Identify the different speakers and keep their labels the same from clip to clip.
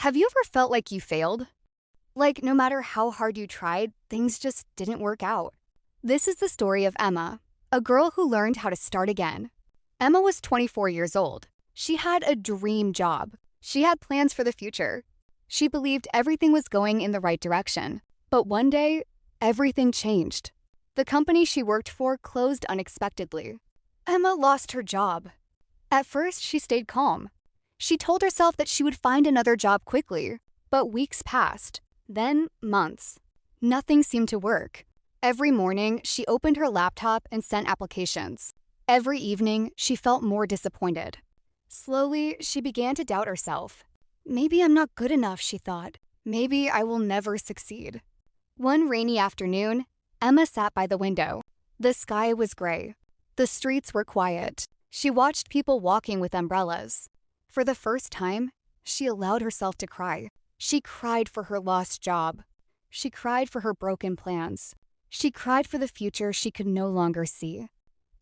Speaker 1: Have you ever felt like you failed? Like no matter how hard you tried, things just didn't work out. This is the story of Emma, a girl who learned how to start again. Emma was 24 years old. She had a dream job. She had plans for the future. She believed everything was going in the right direction. But one day, everything changed. The company she worked for closed unexpectedly. Emma lost her job. At first, she stayed calm. She told herself that she would find another job quickly. But weeks passed, then months. Nothing seemed to work. Every morning, she opened her laptop and sent applications. Every evening, she felt more disappointed. Slowly, she began to doubt herself. Maybe I'm not good enough, she thought. Maybe I will never succeed. One rainy afternoon, Emma sat by the window. The sky was gray. The streets were quiet. She watched people walking with umbrellas. For the first time, she allowed herself to cry. She cried for her lost job. She cried for her broken plans. She cried for the future she could no longer see.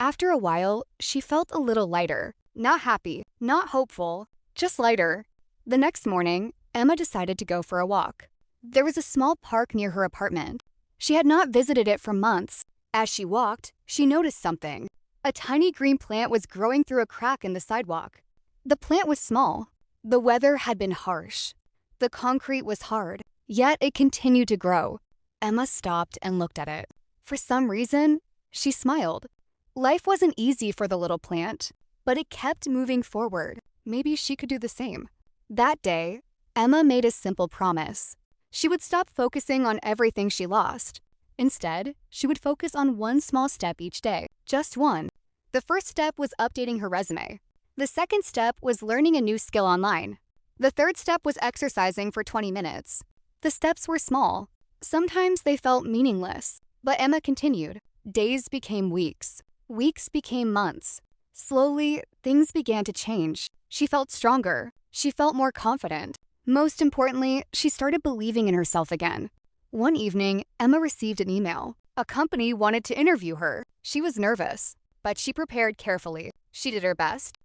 Speaker 1: After a while, she felt a little lighter. Not happy, not hopeful, just lighter. The next morning, Emma decided to go for a walk. There was a small park near her apartment. She had not visited it for months. As she walked, she noticed something. A tiny green plant was growing through a crack in the sidewalk. The plant was small. The weather had been harsh. The concrete was hard, yet it continued to grow. Emma stopped and looked at it. For some reason, she smiled. Life wasn't easy for the little plant, but it kept moving forward. Maybe she could do the same. That day, Emma made a simple promise. She would stop focusing on everything she lost. Instead, she would focus on one small step each day, just one. The first step was updating her resume. The second step was learning a new skill online. The third step was exercising for 20 minutes. The steps were small. Sometimes they felt meaningless, but Emma continued. Days became weeks. Weeks became months. Slowly, things began to change. She felt stronger. She felt more confident. Most importantly, she started believing in herself again. One evening, Emma received an email. A company wanted to interview her. She was nervous, but she prepared carefully. She did her best.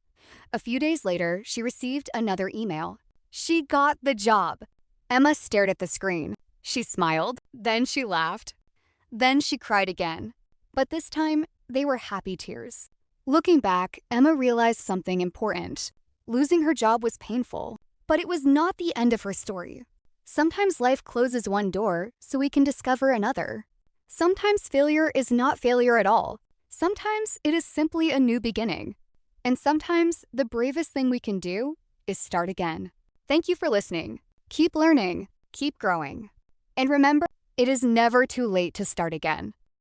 Speaker 1: A few days later, she received another email. She got the job. Emma stared at the screen. She smiled, then she laughed. Then she cried again. But this time, they were happy tears. Looking back, Emma realized something important. Losing her job was painful, but it was not the end of her story. Sometimes life closes one door so we can discover another. Sometimes failure is not failure at all. Sometimes it is simply a new beginning. And sometimes the bravest thing we can do is start again. Thank you for listening. Keep learning, keep growing. And remember, it is never too late to start again.